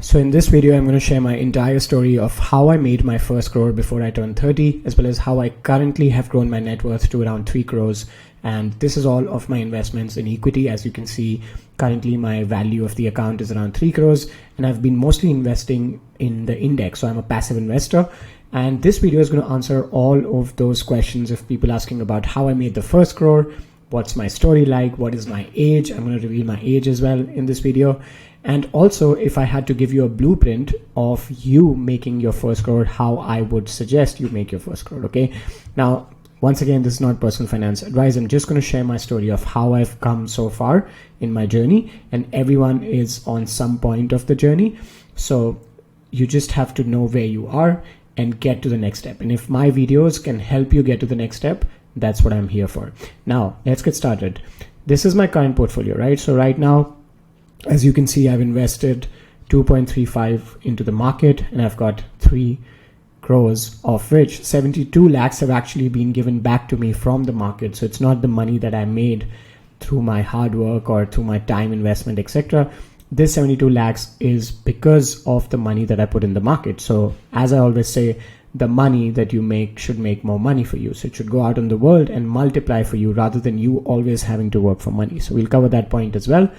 So in this video, I'm going to share my entire story of how I made my first crore before I turned 30, as well as how I currently have grown my net worth to around 3 crores. And this is all of my investments in equity. As you can see, currently my value of the account is around 3 crores, and I've been mostly investing in the index. So I'm a passive investor. And this video is going to answer all of those questions of people asking about how I made the first crore, what's my story like, what is my age. I'm going to reveal my age as well in this video. And also, if I had to give you a blueprint of you making your first crore, how I would suggest you make your first crore. Okay. Now, once again, this is not personal finance advice. I'm just going to share my story of how I've come so far in my journey, and everyone is on some point of the journey. So you just have to know where you are and get to the next step. And if my videos can help you get to the next step, that's what I'm here for. Now, let's get started. This is my current portfolio, right? So right now, as you can see, I've invested 2.35 into the market, and I've got 3 crores, of which 72 lakhs have actually been given back to me from the market. So it's not the money that I made through my hard work or through my time investment, etc. This 72 lakhs is because of the money that I put in the market. So as I always say, the money that you make should make more money for you. So it should go out in the world and multiply for you rather than you always having to work for money. So we'll cover that point as well.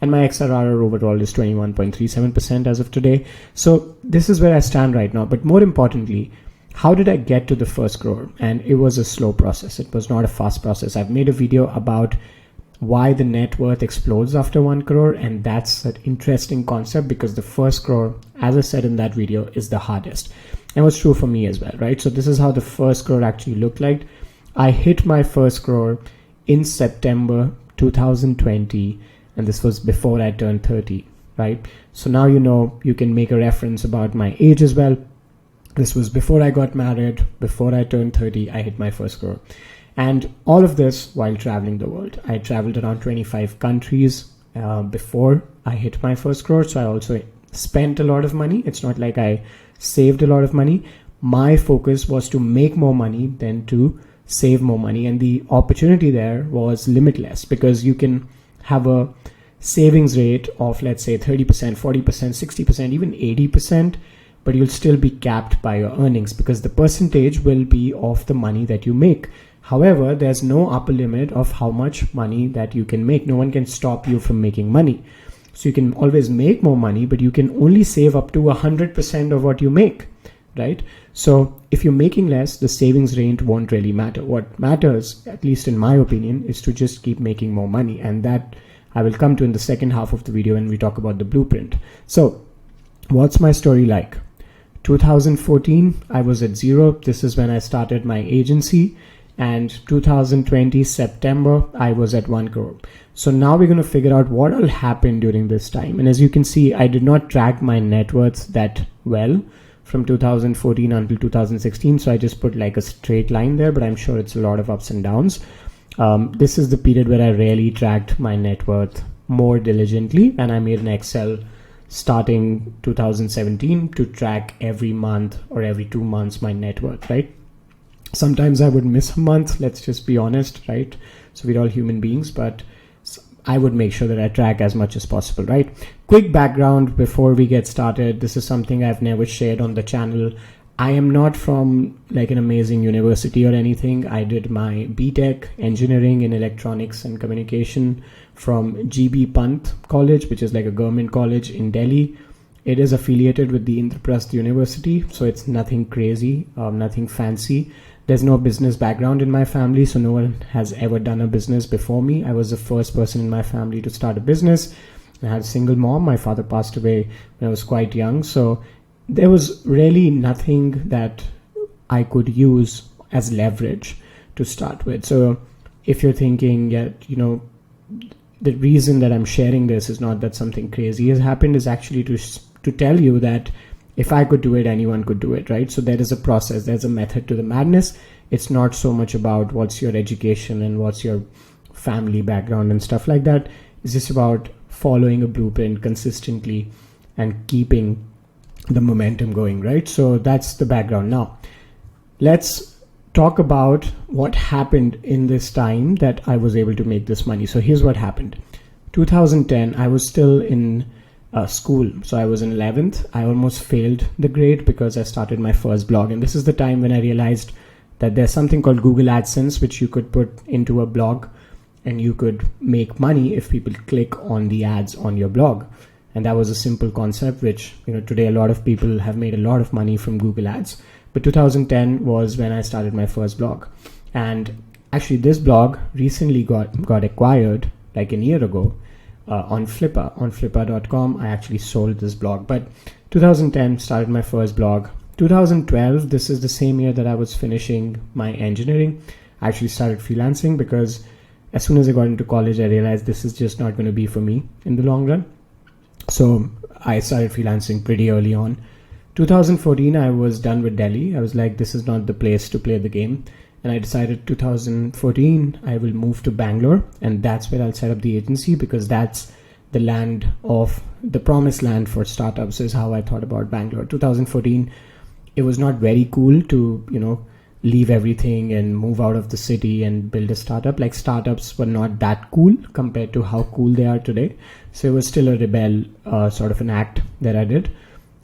And my XRR overall is 21.37% as of today. So this is where I stand right now. But more importantly, how did I get to the first crore? And it was a slow process. It was not a fast process. I've made a video about why the net worth explodes after 1 crore. And that's an interesting concept because the first crore, as I said in that video, is the hardest. And was true for me as well, right? So this is how the first crore actually looked like. I hit my first crore in September 2020. And this was before I turned 30, right? So now you know, you can make a reference about my age as well. This was before I got married, before I turned 30, I hit my first crore. And all of this while traveling the world. I traveled around 25 countries before I hit my first crore. So I also spent a lot of money. It's not like I saved a lot of money. My focus was to make more money than to save more money. And the opportunity there was limitless because you can have a savings rate of, let's say, 30%, 40%, 60%, even 80%, but you'll still be capped by your earnings because the percentage will be of the money that you make. However, there's no upper limit of how much money that you can make. No one can stop you from making money. So you can always make more money, but you can only save up to 100% of what you make, right? So if you're making less, the savings rate won't really matter. What matters, at least in my opinion, is to just keep making more money. And that I will come to in the second half of the video when we talk about the blueprint. So what's my story like? 2014, I was at 0. This is when I started my agency. And 2020 September, I was at 1 crore. So now we're going to figure out what will happen during this time. And as you can see, I did not track my net worth that well from 2014 until 2016. So I just put like a straight line there, but I'm sure it's a lot of ups and downs. This is the period where I really tracked my net worth more diligently, and I made an Excel starting 2017 to track every month or every 2 months my net worth, right? Sometimes I would miss a month, let's just be honest, right? So we're all human beings, but I would make sure that I track as much as possible, right? Quick background before we get started. This is something I've never shared on the channel. I am not from like an amazing university or anything. I did my BTech engineering in electronics and communication from GB Pant College, which is like a government college in Delhi. It is affiliated with the Indraprasth University. So it's nothing crazy, nothing fancy. There's no business background in my family. So no one has ever done a business before me. I was the first person in my family to start a business. I had a single mom. My father passed away when I was quite young. So there was really nothing that I could use as leverage to start with. So if you're thinking, yeah, you know, the reason that I'm sharing this is not that something crazy has happened, is actually to tell you that if I could do it, anyone could do it, right? So there is a process, there's a method to the madness. It's not so much about what's your education and what's your family background and stuff like that. It's just about following a blueprint consistently and keeping the momentum going, right? So that's the background. Now let's talk about what happened in this time that I was able to make this money. So here's what happened. 2010, I was still in school. So I was in 11th. I almost failed the grade because I started my first blog. And this is the time when I realized that there's something called Google Adsense, which you could put into a blog and you could make money if people click on the ads on your blog. And that was a simple concept, which, today a lot of people have made a lot of money from Google Ads. But 2010 was when I started my first blog. And actually this blog recently got acquired like a year ago on Flippa. On flippa.com, I actually sold this blog. But 2010 started my first blog. 2012, this is the same year that I was finishing my engineering. I actually started freelancing because as soon as I got into college, I realized this is just not going to be for me in the long run. So I started freelancing pretty early on. 2014, I was done with Delhi. I was like, this is not the place to play the game. And I decided 2014, I will move to Bangalore. And that's where I'll set up the agency, because that's the land of the promised land for startups, is how I thought about Bangalore. 2014, it was not very cool to, leave everything and move out of the city and build a startup. Like, startups were not that cool compared to how cool they are today. So it was still a rebel sort of an act that I did.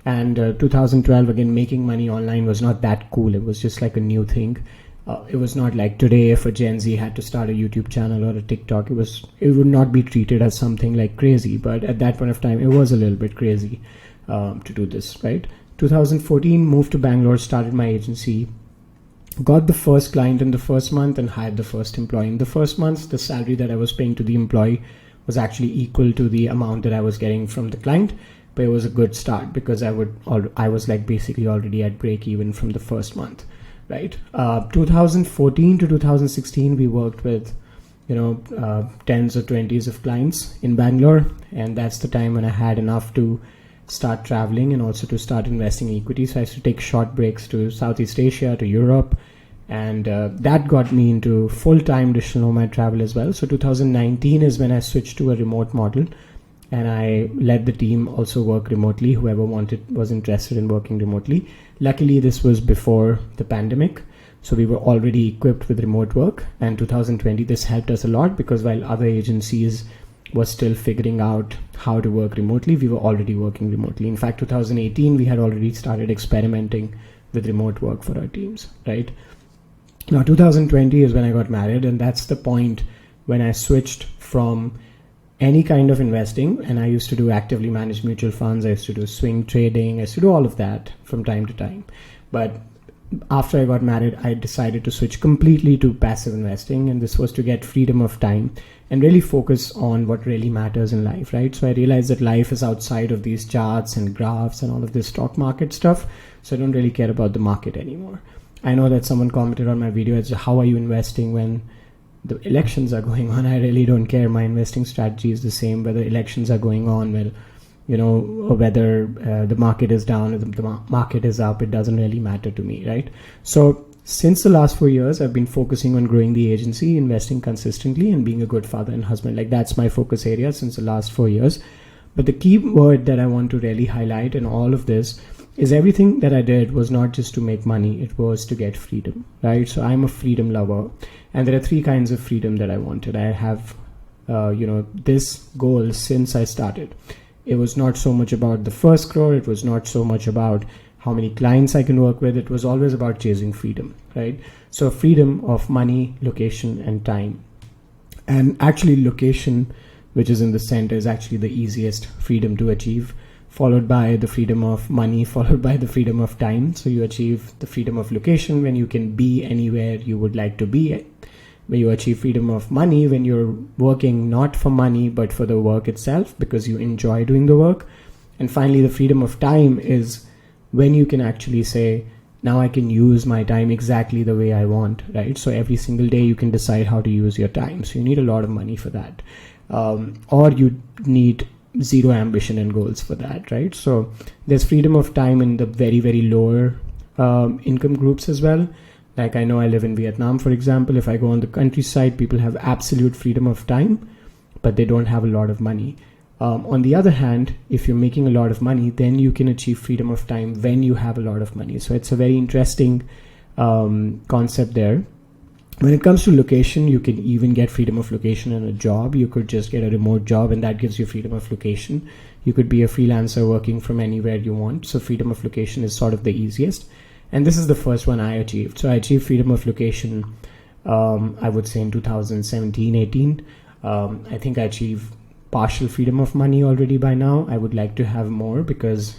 And 2012, again, making money online was not that cool. It was just like a new thing. It was not like today, if a Gen Z had to start a YouTube channel or a TikTok, it would not be treated as something like crazy. But at that point of time, it was a little bit crazy to do this, right? 2014, moved to Bangalore, started my agency, got the first client in the first month and hired the first employee. In the first month, the salary that I was paying to the employee was actually equal to the amount that I was getting from the client. But it was a good start because I was like basically already at break even from the first month, right? 2014 to 2016, we worked with, tens or 20s of clients in Bangalore. And that's the time when I had enough to start traveling and also to start investing in equity. So I used to take short breaks to Southeast Asia, to Europe. And that got me into full-time digital nomad travel as well. So 2019 is when I switched to a remote model. And I let the team also work remotely, whoever was interested in working remotely. Luckily, this was before the pandemic, so we were already equipped with remote work. And 2020, this helped us a lot, because while other agencies were still figuring out how to work remotely, we were already working remotely. In fact, 2018, we had already started experimenting with remote work for our teams, right? Now, 2020 is when I got married, and that's the point when I switched from any kind of investing. And I used to do actively managed mutual funds. I used to do swing trading. I used to do all of that from time to time. But after I got married, I decided to switch completely to passive investing. And this was to get freedom of time and really focus on what really matters in life, right? So I realized that life is outside of these charts and graphs and all of this stock market stuff. So I don't really care about the market anymore. I know that someone commented on my video as to how are you investing when the elections are going on. I really don't care. My investing strategy is the same whether elections are going on, or whether the market is down or the market is up. It doesn't really matter to me, right? So since the last 4 years, I've been focusing on growing the agency, investing consistently, and being a good father and husband. Like, that's my focus area since the last 4 years. But the key word that I want to really highlight in all of this is everything that I did was not just to make money. It was to get freedom, right? So I'm a freedom lover. And there are 3 kinds of freedom that I wanted. I have, this goal since I started. It was not so much about the first crore. It was not so much about how many clients I can work with. It was always about chasing freedom, right? So freedom of money, location, and time. And actually location, which is in the center, is actually the easiest freedom to achieve, followed by the freedom of money, followed by the freedom of time. So you achieve the freedom of location when you can be anywhere you would like to be. Where you achieve freedom of money when you're working not for money, but for the work itself, because you enjoy doing the work. And finally, the freedom of time is when you can actually say, now I can use my time exactly the way I want, right? So every single day you can decide how to use your time. So you need a lot of money for that. Or you need zero ambition and goals for that, right? So there's freedom of time in the very, very lower income groups as well. Like, I know I live in Vietnam, for example. If I go on the countryside, people have absolute freedom of time, but they don't have a lot of money. On the other hand, if you're making a lot of money, then you can achieve freedom of time when you have a lot of money. So it's a very interesting concept there. When it comes to location, you can even get freedom of location in a job. You could just get a remote job and that gives you freedom of location. You could be a freelancer working from anywhere you want. So freedom of location is sort of the easiest. And this is the first one I achieved. So I achieved freedom of location, I would say in 2017, 18. I think I achieved partial freedom of money already by now. I would like to have more because,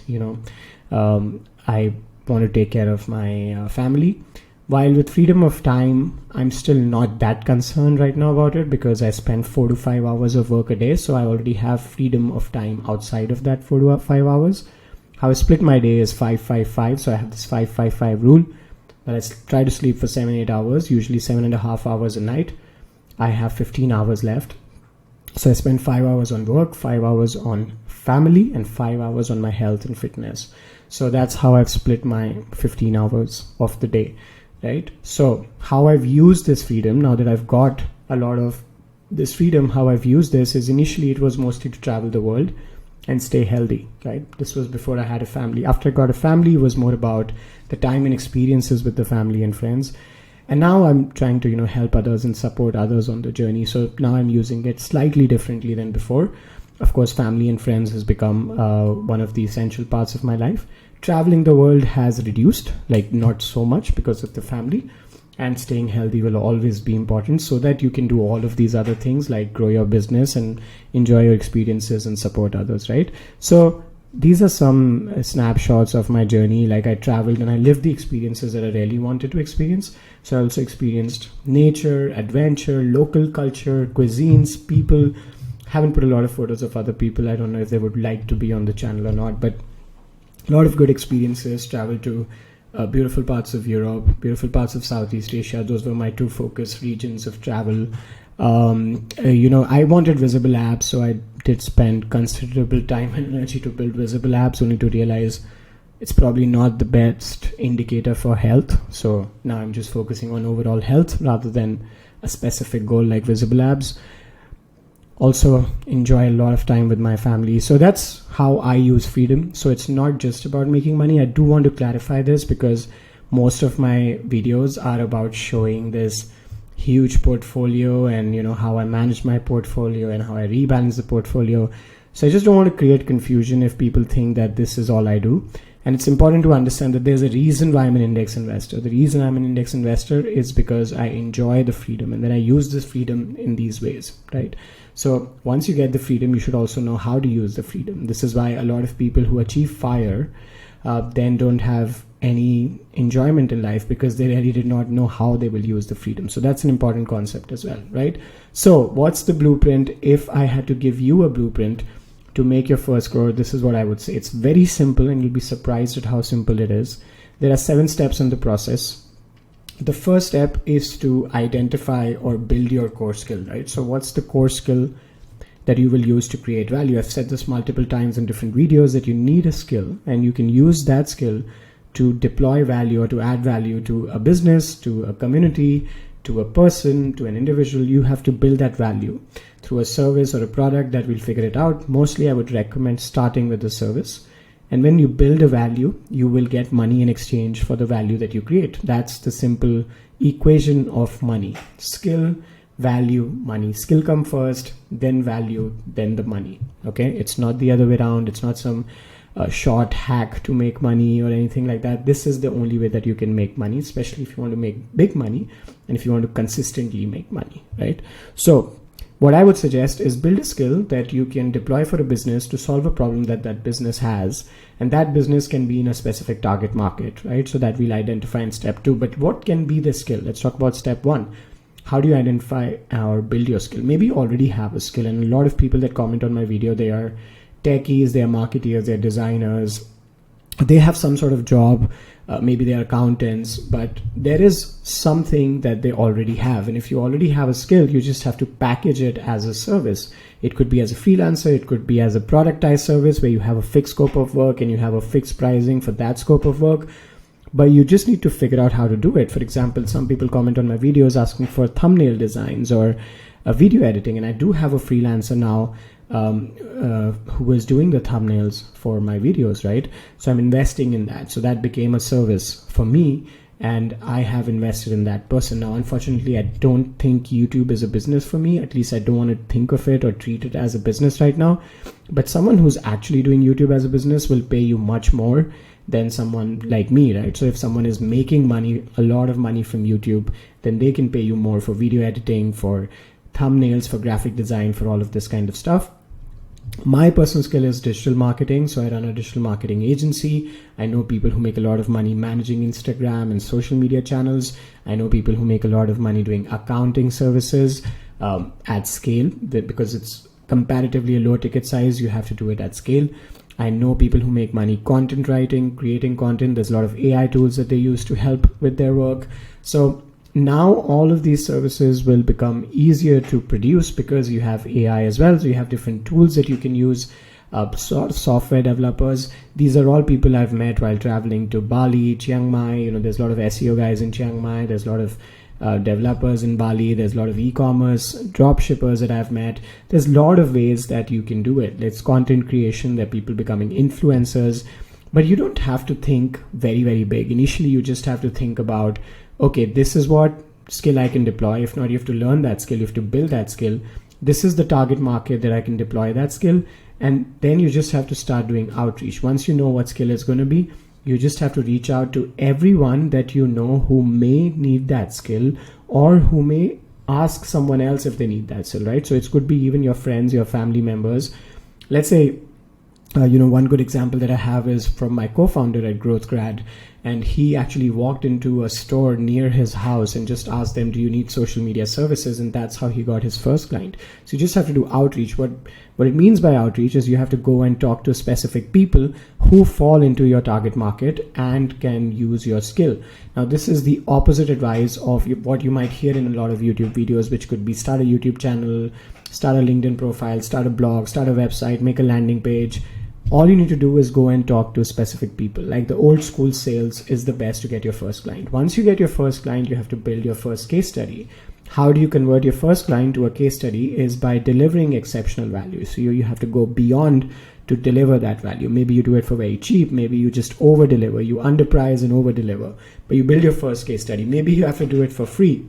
I want to take care of my family. While with freedom of time, I'm still not that concerned right now about it because I spend 4 to 5 hours of work a day. So I already have freedom of time outside of that 4 to 5 hours. How I split my day is 5-5-5. So I have this 5-5-5 rule that I try to sleep for 7-8 hours, usually 7.5 hours a night. I have 15 hours left. So I spend 5 hours on work, 5 hours on family, and 5 hours on my health and fitness. So that's how I've split my 15 hours of the day. Right? So how I've used this freedom, now that I've got a lot of this freedom, how I've used this is initially it was mostly to travel the world and stay healthy, right? This was before I had a family. After I got a family, it was more about the time and experiences with the family and friends. And now I'm trying to, help others and support others on the journey. So now I'm using it slightly differently than before. Of course, family and friends has become one of the essential parts of my life. Traveling the world has reduced, like not so much because of the family, and staying healthy will always be important so that you can do all of these other things like grow your business and enjoy your experiences and support others, right? So these are some snapshots of my journey. Like I traveled and I lived the experiences that I really wanted to experience. So I also experienced nature, adventure, local culture, cuisines, people. Haven't put a lot of photos of other people. I don't know if they would like to be on the channel or not, but a lot of good experiences. Traveled to beautiful parts of Europe, beautiful parts of Southeast Asia. Those were my two focus regions of travel. I wanted visible apps, so I did spend considerable time and energy to build visible apps, only to realize it's probably not the best indicator for health. So now I'm just focusing on overall health rather than a specific goal like visible apps. Also enjoy a lot of time with my family. So that's how I use freedom. So it's not just about making money. I do want to clarify this because most of my videos are about showing this huge portfolio and how I manage my portfolio and how I rebalance the portfolio. So I just don't want to create confusion if people think that this is all I do. And it's important to understand that there's a reason why I'm an index investor. The reason I'm an index investor is because I enjoy the freedom and then I use this freedom in these ways, right? So once you get the freedom, you should also know how to use the freedom. This is why a lot of people who achieve FIRE then don't have any enjoyment in life because they really did not know how they will use the freedom. So that's an important concept as well, right? So what's the blueprint? If I had to give you a blueprint to make your first crore, this is what I would say. It's very simple and you'll be surprised at how simple it is. There are 7 steps in the process. The first step is to identify or build your core skill, right? So what's the core skill that you will use to create value? I've said this multiple times in different videos that you need a skill and you can use that skill to deploy value or to add value to a business, to a community, to a person, to an individual. You have to build that value through a service or a product that will figure it out. Mostly I would recommend starting with the service. And when you build a value, you will get money in exchange for the value that you create. That's the simple equation of money. Skill, value, money. Skill come first, then value, then the money. Okay, it's not the other way around. It's not some short hack to make money or anything like that. This is the only way that you can make money, especially if you want to make big money and if you want to consistently make money, right? So what I would suggest is build a skill that you can deploy for a business to solve a problem that that business has, and that business can be in a specific target market, right? So that we'll identify in step 2. But what can be the skill? Let's talk about step 1. How do you identify or build your skill? Maybe you already have a skill, and a lot of people that comment on my video, they are techies, they are marketeers, they are designers, they have some sort of job, maybe they are accountants, but there is something that they already have. And if you already have a skill, you just have to package it as a service. It could be as a freelancer, it could be as a productized service where you have a fixed scope of work and you have a fixed pricing for that scope of work, but you just need to figure out how to do it. For example, some people comment on my videos asking for thumbnail designs or video editing, and I do have a freelancer now who is doing the thumbnails for my videos, right? So I'm investing in that. So that became a service for me, and I have invested in that person. Now, unfortunately, I don't think YouTube is a business for me. At least I don't want to think of it or treat it as a business right now. But someone who's actually doing YouTube as a business will pay you much more than someone like me, right? So if someone is making money, a lot of money from YouTube, then they can pay you more for video editing, for thumbnails, for graphic design, for all of this kind of stuff. My personal skill is digital marketing. So I run a digital marketing agency. I know people who make a lot of money managing Instagram and social media channels. I know people who make a lot of money doing accounting services at scale, because it's comparatively a low ticket size. You have to do it at scale. I know people who make money content writing, creating content. There's a lot of AI tools that they use to help with their work. So now all of these services will become easier to produce because you have AI as well. So you have different tools that you can use. Sort of software developers. These are all people I've met while traveling to Bali, Chiang Mai. There's a lot of SEO guys in Chiang Mai. There's a lot of developers in Bali. There's a lot of e-commerce drop shippers that I've met. There's a lot of ways that you can do it. There's content creation. There are people becoming influencers, but you don't have to think very, very big. Initially, you just have to think about, okay, this is what skill I can deploy. If not, you have to learn that skill. You have to build that skill. This is the target market that I can deploy that skill. And then you just have to start doing outreach. Once you know what skill is going to be, you just have to reach out to everyone that you know who may need that skill, or who may ask someone else if they need that skill, right? So it could be even your friends, your family members. Let's say, one good example that I have is from my co-founder at GrowthGrad. And he actually walked into a store near his house and just asked them, do you need social media services? And that's how he got his first client. So you just have to do outreach. What it means by outreach is you have to go and talk to specific people who fall into your target market and can use your skill. Now, this is the opposite advice of what you might hear in a lot of YouTube videos, which could be start a YouTube channel, start a LinkedIn profile, start a blog, start a website, make a landing page. All you need to do is go and talk to specific people. Like the old school sales is the best to get your first client. Once you get your first client, you have to build your first case study. How do you convert your first client to a case study? Is by delivering exceptional value. So you have to go beyond to deliver that value. Maybe you do it for very cheap. Maybe you just over deliver. You underprice and over deliver. But you build your first case study. Maybe you have to do it for free.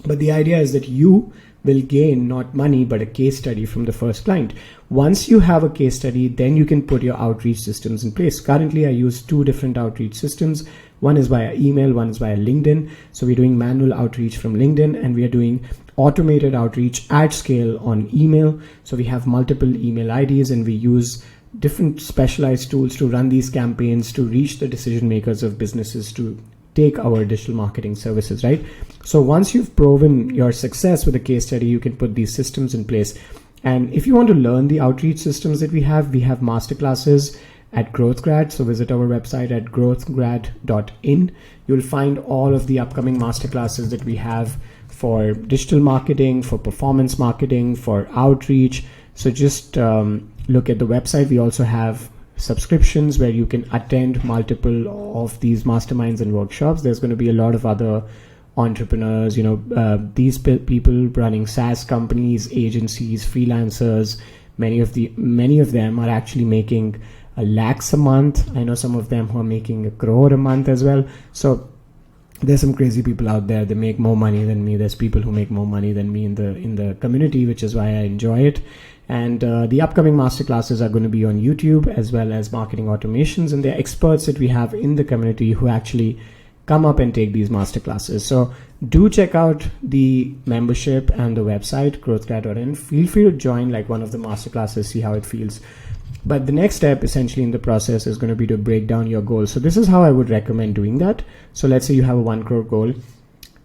But the idea is that you will gain not money, but a case study from the first client. Once you have a case study, then you can put your outreach systems in place. Currently, I use 2 different outreach systems. One is via email, one is via LinkedIn. So we're doing manual outreach from LinkedIn, and we are doing automated outreach at scale on email. So we have multiple email IDs, and we use different specialized tools to run these campaigns to reach the decision makers of businesses to take our digital marketing services, right? So once you've proven your success with a case study, you can put these systems in place. And if you want to learn the outreach systems that we have Masterclasses at GrowthGrad. So visit our website at growthgrad.in. You'll find all of the upcoming masterclasses that we have for digital marketing, for performance marketing, for outreach. So just look at the website. We also have subscriptions where you can attend multiple of these masterminds and workshops. There's going to be a lot of other entrepreneurs, these people running SaaS companies, agencies, freelancers. Many of them are actually making lakhs a month. I know some of them who are making 1 crore a month as well. So there's some crazy people out there. They make more money than me. There's people who make more money than me in the community, which is why I enjoy it. And the upcoming masterclasses are going to be on YouTube, as well as marketing automations. And they're experts that we have in the community who actually come up and take these masterclasses. So do check out the membership and the website, growthgrad.in. Feel free to join like one of the masterclasses, see how it feels. But the next step essentially in the process is going to be to break down your goals. So this is how I would recommend doing that. So let's say you have a 1 crore goal.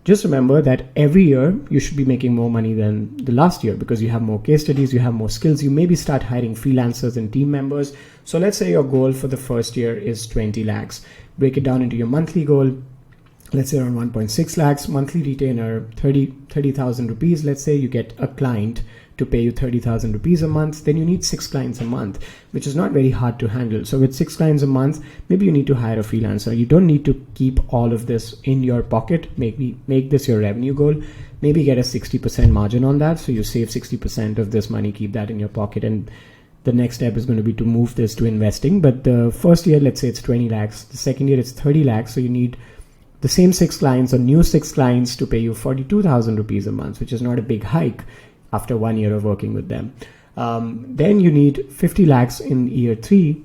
Just remember that every year you should be making more money than the last year, because you have more case studies, you have more skills. You maybe start hiring freelancers and team members. So let's say your goal for the first year is 20 lakhs. Break it down into your monthly goal. Let's say around 1.6 lakhs, monthly retainer, 30,000 rupees. Let's say you get a client to pay you 30,000 rupees a month, then you need 6 clients a month, which is not very hard to handle. So with 6 clients a month, maybe you need to hire a freelancer. You don't need to keep all of this in your pocket. Maybe make this your revenue goal. Maybe get a 60% margin on that. So you save 60% of this money, keep that in your pocket. And the next step is going to be to move this to investing. But the first year, let's say it's 20 lakhs. The second year, it's 30 lakhs. So you need the same 6 clients or new 6 clients to pay you 42,000 rupees a month, which is not a big hike after 1 year of working with them. Then you need 50 lakhs in year 3.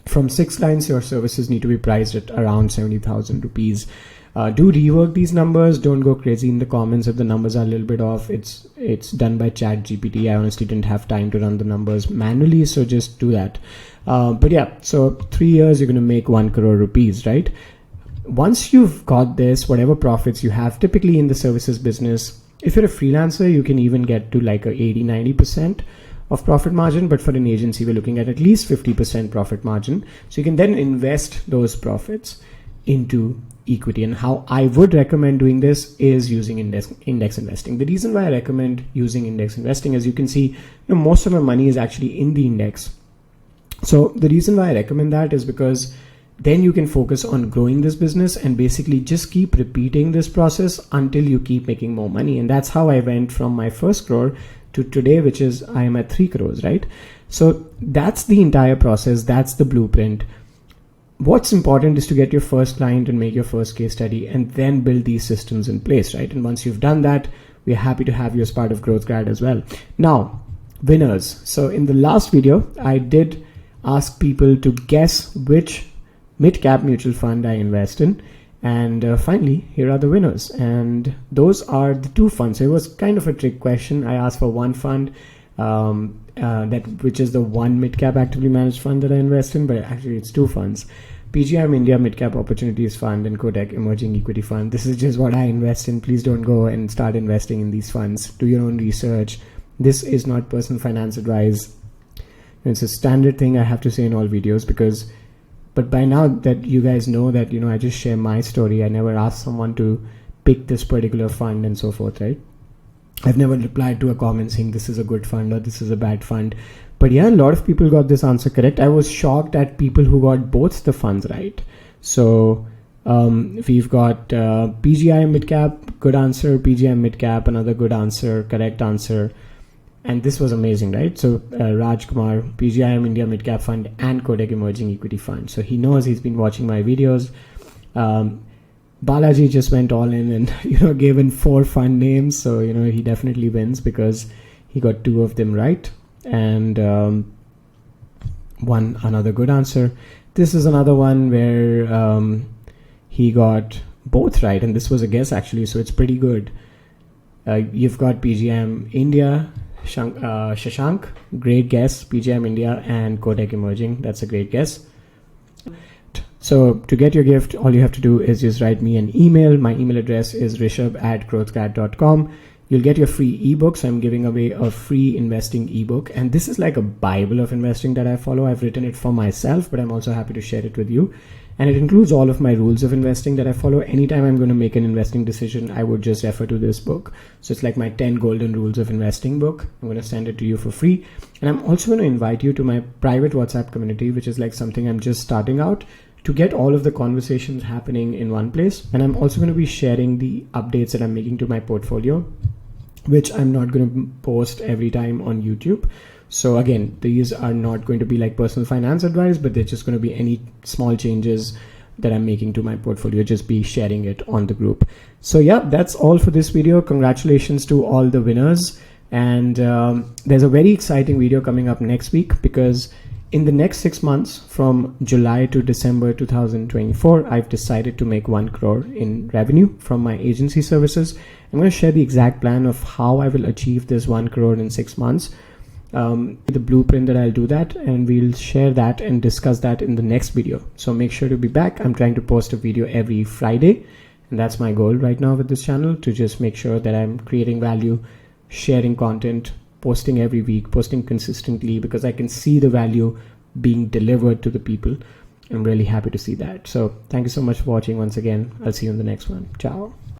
From 6 clients, your services need to be priced at around 70,000 rupees. Do rework these numbers. Don't go crazy in the comments if the numbers are a little bit off. It's done by Chat GPT. I honestly didn't have time to run the numbers manually, so just do that. But yeah, so 3 years, you're going to make 1 crore rupees, right? Once you've got this, whatever profits you have, typically in the services business, if you're a freelancer, you can even get to like a 80-90% of profit margin. But for an agency, we're looking at least 50% profit margin. So you can then invest those profits into equity. And how I would recommend doing this is using index investing. The reason why I recommend using index investing, as you can see, most of my money is actually in the index. So the reason why I recommend that is because then you can focus on growing this business and basically just keep repeating this process until you keep making more money. And that's how I went from my first crore to today, which is I am at 3 crores, right? So that's the entire process. That's the blueprint. What's important is to get your first client and make your first case study and then build these systems in place, right? And once you've done that, we're happy to have you as part of Growth Grad as well. Now, winners. So in the last video, I did ask people to guess which mid-cap mutual fund I invest in. And finally, here are the winners. And those are the 2 funds. So it was kind of a trick question. I asked for one fund, which is the one mid-cap actively managed fund that I invest in, but actually it's 2 funds. PGIM India Mid-Cap Opportunities Fund and Kotak Emerging Equity Fund. This is just what I invest in. Please don't go and start investing in these funds. Do your own research. This is not personal finance advice. It's a standard thing I have to say in all videos but by now that you guys know that, I just share my story. I never ask someone to pick this particular fund and so forth, right? I've never replied to a comment saying this is a good fund or this is a bad fund. But yeah, a lot of people got this answer correct. I was shocked at people who got both the funds right. So we've got PGI Midcap, good answer, PGI Midcap, another good answer, correct answer. And this was amazing, right? So Raj Kumar, PGIM India Midcap Fund and Kotak Emerging Equity Fund. So he knows, he's been watching my videos. Balaji just went all in and, gave in 4 fund names. So, he definitely wins because he got 2 of them right. And another good answer. This is another one where he got both right. And this was a guess actually. So it's pretty good. You've got PGIM India, Shashank, great guess, PGIM India and Kotak Emerging. That's a great guess. So to get your gift, all you have to do is just write me an email. My email address is rishabh@growthgrad.com. You'll get your free ebook. So I'm giving away a free investing ebook. And this is like a Bible of investing that I follow. I've written it for myself, but I'm also happy to share it with you. And it includes all of my rules of investing that I follow. Anytime I'm going to make an investing decision, I would just refer to this book. So it's like my 10 golden rules of investing book. I'm going to send it to you for free. And I'm also going to invite you to my private WhatsApp community, which is like something I'm just starting out, to get all of the conversations happening in one place. And I'm also going to be sharing the updates that I'm making to my portfolio, which I'm not going to post every time on YouTube. So again, these are not going to be like personal finance advice, but they're just going to be any small changes that I'm making to my portfolio, just be sharing it on the group. So yeah, that's all for this video. Congratulations to all the winners. And there's a very exciting video coming up next week, because in the next 6 months, from July to December 2024, I've decided to make 1 crore in revenue from my agency services. I'm going to share the exact plan of how I will achieve this 1 crore in 6 months. The blueprint that I'll do that, and we'll share that and discuss that in the next video. So make sure to be back. I'm trying to post a video every Friday, and that's my goal right now with this channel, to just make sure that I'm creating value, sharing content, posting every week, posting consistently, because I can see the value being delivered to the people. I'm really happy to see that. So thank you so much for watching once again. I'll see you in the next one. Ciao.